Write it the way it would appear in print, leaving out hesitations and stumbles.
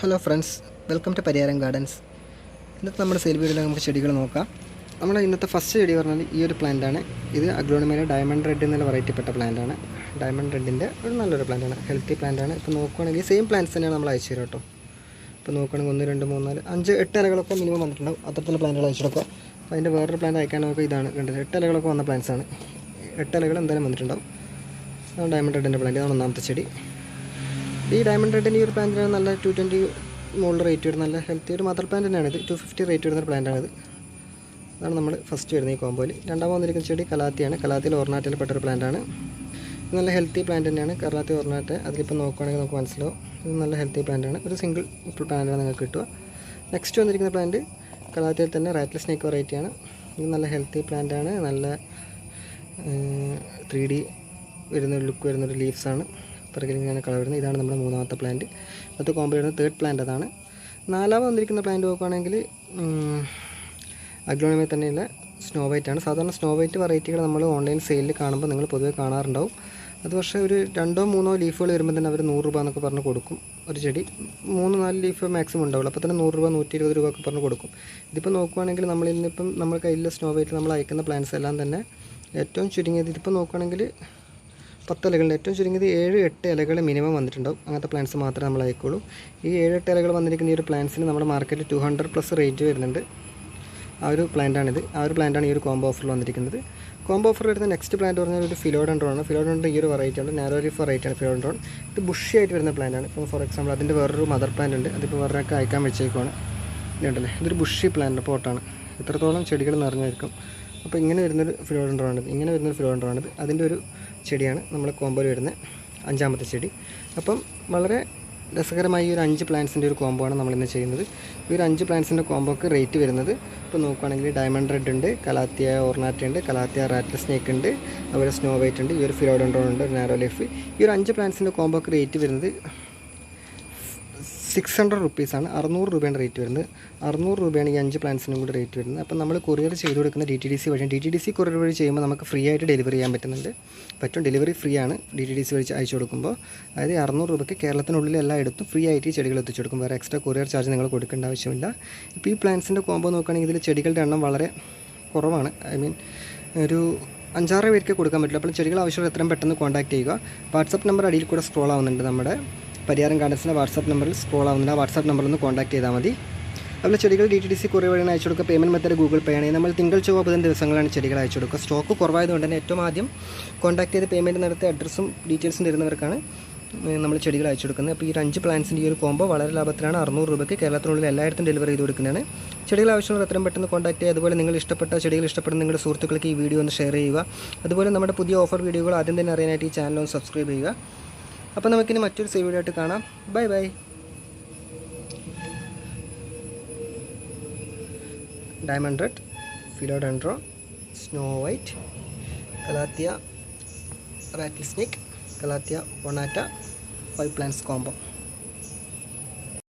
Hello friends, welcome to Pariyaram gardens. ഇന്നത്തെ നമ്മുടെ sale വീഡിയോയിൽ നമുക്ക് ചെടികൾ നോക്കാം. നമ്മുടെ ഇന്നത്തെ ഫസ്റ്റ് ചെടി പറഞ്ഞാൽ ഈ ഒരു പ്ലാന്റാണ്. ഇത് അഗ്ലോണിമയിലെ ഡയമണ്ട് റെഡ് എന്നുള്ള വെറൈറ്റിപ്പെട്ട പ്ലാന്റാണ്. ഡയമണ്ട് റെഡിൻ്റെ ഒരു നല്ലൊരു പ്ലാന്റാണ്, ഹെൽത്തി പ്ലാന്റാണ്. ഇപ്പോൾ നോക്കുകയാണെങ്കിൽ സെയിം പ്ലാന്റ്സ് തന്നെയാണ് നമ്മൾ അയച്ചു തരാം കേട്ടോ. ഇപ്പോൾ നോക്കുകയാണെങ്കിൽ 1, 2, 3, 4, 5, 8 ഇലകളൊക്കെ മിനിമം വന്നിട്ടുണ്ടാവും. അത്തരത്തിലുള്ള പ്ലാന്റുകൾ അയച്ചെടുക്കുക. അപ്പോൾ അതിൻ്റെ വേറൊരു പ്ലാന്റ് അയക്കാൻ നോക്കുക. ഇതാണ് കണ്ടത്, 8 ഇലകളൊക്കെ വന്ന പ്ലാന്റ്സാണ്. 8 ഇലകൾ എന്തായാലും വന്നിട്ടുണ്ടാവും. ഡയമണ്ട് റെഡിൻ്റെ പ്ലാന്റ്, അതാണ് ഒന്നാമത്തെ ചെടി. ഈ ഡയമണ്ട് റെഡിൻ്റെ ഈ ഒരു പ്ലാന്റിനാണ് നല്ല 220 മുകളിൽ റേറ്റ് വരുന്ന നല്ല ഹെൽത്തി ഒരു മദർ പ്ലാന്റ് തന്നെയാണിത്. 250 റേറ്റ് വരുന്ന പ്ലാന്റാണിത്. അതാണ് നമ്മൾ ഫസ്റ്റ് വരുന്നത് ഈ കോമ്പോയിൽ. രണ്ടാമത് വന്നിരിക്കുന്ന ചെടി കലാത്തിയാണ്. കലാത്തിയിൽ ഓർണാറ്റിൽ പെട്ടൊരു പ്ലാന്റാണ്. ഇത് നല്ല ഹെൽത്തി പ്ലാന്റ് തന്നെയാണ്. കലാത്തി ഓർണാറ്റ് അതിലിപ്പോൾ നോക്കുകയാണെങ്കിൽ നമുക്ക് മനസ്സിലാവും ഇത് നല്ല ഹെൽത്തി പ്ലാന്റാണ്. ഒരു സിംഗിൾ പ്ലാന്റാണ് നിങ്ങൾക്ക് കിട്ടുക. നെക്സ്റ്റ് വന്നിരിക്കുന്ന പ്ലാന്റ് കലാത്തിയിൽ തന്നെ റാറ്റ്ൽ സ്നേക്ക് വെറൈറ്റിയാണ്. ഇത് നല്ല ഹെൽത്തി പ്ലാന്റാണ്. നല്ല 3D വരുന്നൊരു ലുക്ക് വരുന്നൊരു ലീവ്സാണ്. പിറകിൽ ഇങ്ങനെ കളർ വരുന്നത്. ഇതാണ് നമ്മുടെ മൂന്നാമത്തെ പ്ലാന്റ്. അത് കോമ്പോ വരുന്ന തേർഡ് പ്ലാന്റ് അതാണ്. നാലാമത് വന്നിരിക്കുന്ന പ്ലാന്റ് നോക്കുകയാണെങ്കിൽ അഗ്ലോണിമയിൽ തന്നെയുള്ള സ്നോ വൈറ്റ് ആണ്. സാധാരണ സ്നോ വൈറ്റ് വെറൈറ്റികൾ നമ്മൾ ഓൺലൈൻ സെയിലിൽ കാണുമ്പോൾ നിങ്ങൾ പൊതുവെ കാണാറുണ്ടാവും. അത് പക്ഷേ ഒരു 2 or 3 ലീഫുകൾ വരുമ്പോൾ തന്നെ അവർ 100 രൂപ എന്നൊക്കെ പറഞ്ഞ് കൊടുക്കും. ഒരു ചെടി 3-4 ലീഫ് മാക്സിമം ഉണ്ടാവുള്ളൂ. അപ്പോൾ തന്നെ 100 രൂപ 120 രൂപ ഒക്കെ പറഞ്ഞ് കൊടുക്കും. ഇതിപ്പോൾ നോക്കുകയാണെങ്കിൽ നമ്മളിന്നിപ്പം നമ്മൾ കയ്യിലുള്ള സ്നോ വൈറ്റ് നമ്മൾ അയക്കുന്ന പ്ലാന്റ്സ് എല്ലാം തന്നെ ഏറ്റവും ചുരുങ്ങിയത് ഇതിപ്പോൾ നോക്കുകയാണെങ്കിൽ 10 ഇലകളിൽ ഏറ്റവും ചുരുങ്ങിയത് 7-8 ഇലകൾ മിനിമം വന്നിട്ടുണ്ടാവും. അങ്ങനത്തെ പ്ലാന്റ്സ് മാത്രമേ നമ്മൾ അയക്കുള്ളൂ. ഈ 7-8 ഇലകൾ വന്നിരിക്കുന്ന ഈ ഒരു പ്ലാന്റ്സിന് നമ്മുടെ മാർക്കറ്റിൽ 200+ റേറ്റ് വരുന്നുണ്ട്. ആ ഒരു പ്ലാന്റാണിത്. ആ ഒരു പ്ലാന്റാണ് ഈ ഒരു കോംബോ ഓഫറിൽ വന്നിരിക്കുന്നത്. കോംബോ ഓഫർ വരുന്ന നെക്സ്റ്റ് പ്ലാന്റ് പറഞ്ഞാൽ ഒരു ഫിലോഡൻഡ്രോൺ. ഫിലോഡൻഡ്രോൺ ഈ ഒരു വെറൈറ്റിയാണ്, നാരോ ലീഫ് വെറൈറ്റിയാണ് ഫിലോഡൻഡ്രോൺ. ഇത് ബുഷി ആയിട്ട് വരുന്ന പ്ലാന്റാണ്. ഇപ്പോൾ ഫോർ എക്സാമ്പിൾ അതിൻ്റെ വേറൊരു മദർ പ്ലാന്റ് ഉണ്ട്. അതിപ്പോൾ വേറൊക്കെ അയക്കാൻ വെച്ചേക്കുവാണ്. ഇതുണ്ടല്ലേ, ഇതൊരു ബുഷി പ്ലാന്റ് പോട്ടാണ്. ഇത്രത്തോളം ചെടികൾ നിറഞ്ഞായിരിക്കും. അപ്പോൾ ഇങ്ങനെ വരുന്നൊരു ഫിലോഡൻഡ്രോണാണിത്. ഇങ്ങനെ വരുന്നൊരു ഫിലോഡൻഡ്രോണാണിത്. അതിൻ്റെ ഒരു ചെടിയാണ് നമ്മൾ കോമ്പോയിൽ വരുന്ന 5ാമത്തെ ചെടി. അപ്പം വളരെ രസകരമായി ഈ ഒരു 5 പ്ലാന്റ്സിൻ്റെ ഒരു കോംബോ ആണ് നമ്മളിന്ന് ചെയ്യുന്നത്. ഈ ഒരു 5 പ്ലാന്റ്സിൻ്റെ കോംബോക്ക് റേറ്റ് വരുന്നത് ഇപ്പോൾ നോക്കുകയാണെങ്കിൽ ഡയമണ്ട് റെഡ് ഉണ്ട്, കലാത്തിയ ഓർണാറ്റ ഉണ്ട്, കലാത്തിയ റാറ്റ്ൽ സ്നേക്ക് ഉണ്ട്, അതുപോലെ സ്നോ വൈറ്റ് ഉണ്ട്, ഈ ഒരു ഫിലോഡൻഡ്രോൺ ഉണ്ട്, ഒരു നാരോ ലീഫ്. ഈ ഒരു 5 പ്ലാന്റ്സിൻ്റെ കോംബോക്ക് റേറ്റ് വരുന്നത് 600 റുപ്പീസാണ്. 600 രൂപയാണ് റേറ്റ് വരുന്നത്. 600 രൂപയാണ് ഈ 5 പ്ലാന്റ്സിനും കൂടി റേറ്റ് വരുന്നത്. അപ്പം നമ്മൾ കൊറിയർ ചെയ്ത് കൊടുക്കുന്ന DTDC വഴി, DTDC കൊറിയർ വഴി ചെയ്യുമ്പോൾ നമുക്ക് ഫ്രീ ആയിട്ട് ഡെലിവറി ചെയ്യാൻ പറ്റും. ഡെലിവറി ഫ്രീ ആണ് DTDC വഴി അയച്ചു കൊടുക്കുമ്പോൾ. അതായത് 600 രൂപയ്ക്ക് കേരളത്തിനുള്ളിൽ എല്ലായിടത്തും ഫ്രീ ആയിട്ട് ഈ ചെടികൾ എത്തിച്ചു കൊടുക്കും. വേറെ എക്സ്ട്രാ കൊറിയർ ചാർജ് നിങ്ങൾ കൊടുക്കേണ്ട ആവശ്യമില്ല. ഇപ്പോൾ ഈ പ്ലാന്റ്സിൻ്റെ കോംബോ നോക്കുകയാണെങ്കിൽ ഇതിൽ ചെടികളുടെ എണ്ണം വളരെ കുറവാണ്. ഒരു 5-6 പേർക്ക് കൊടുക്കാൻ പറ്റില്ല. അപ്പോൾ ചെടികൾ ആവശ്യമുള്ള എത്രയും പെട്ടെന്ന് കോൺടാക്ട് ചെയ്യുക. വാട്സപ്പ് നമ്പർ അടിയിൽ കൂടെ സ്ക്രോൾ ആവുന്നുണ്ട്. നമ്മുടെ പരിയാരം ഗാർഡൻസിൻ്റെ വാട്സാപ്പ് നമ്പറിൽ സ്ക്രോൾ ആവുന്നുണ്ട്. ആ വാട്സാപ്പ് നമ്പറിൽ ഒന്ന് കോൺടാക്ട് ചെയ്താൽ മതി. അതുപോലെ ചെടികൾ DTDC കൊറിയർ വഴിയാണ് അയച്ചു കൊടുക്കുക. പേയ്മെൻറ്റ് മെത്തേഡ് ഗൂഗിൾ പേ ആണ്. നമ്മൾ തിങ്കൾ ചൊവ്വ ബുധൻ ദിവസങ്ങളാണ് ചെടികൾ അയച്ചു കൊടുക്കുക. സ്റ്റോക്ക് കുറവായതുകൊണ്ട് തന്നെ ഏറ്റവും ആദ്യം കോൺടാക്ട് ചെയ്ത് പേയ്മെൻറ്റ് നടത്തി അഡ്രസ്സും ഡീറ്റെയിൽസും തരുന്നവർക്കാണ് നമ്മൾ ചെടികൾ അയച്ചു കൊടുക്കുന്നത്. അപ്പോൾ ഈ 5 പ്ലാന്റ്സിൻ്റെ ഈ ഒരു കോംബോ വളരെ ലാഭത്തിലാണ്. 600 രൂപയ്ക്ക് കേരളത്തിനുള്ളിൽ എല്ലായിടത്തും ഡെലിവറി ചെയ്ത് കൊടുക്കുന്നതാണ്. ചെടികൾ ആവശ്യമുള്ള എത്രയും പെട്ടെന്ന് കോൺടാക്ട് ചെയ്യുക. അതുപോലെ നിങ്ങൾ ഇഷ്ടപ്പെട്ട ചെടികൾ ഇഷ്ടപ്പെടുന്ന നിങ്ങളുടെ സുഹൃത്തുക്കൾക്ക് ഈ വീഡിയോ ഒന്ന് ഷെയർ ചെയ്യുക. അതുപോലെ നമ്മുടെ പുതിയ ഓഫർ വീഡിയോകൾ ആദ്യം തന്നെ അറിയാനായിട്ട് ഈ ചാനൽ ഒന്ന് സബ്സ്ക്രൈബ് ചെയ്യുക. അപ്പോൾ നമുക്കിനി മറ്റൊരു സെയിൽ വീഡിയോ ആയിട്ട് കാണാം. Bye bye. Diamond red, philodendron, snow white, calathea rattle snake, calathea ornata 5 plants combo.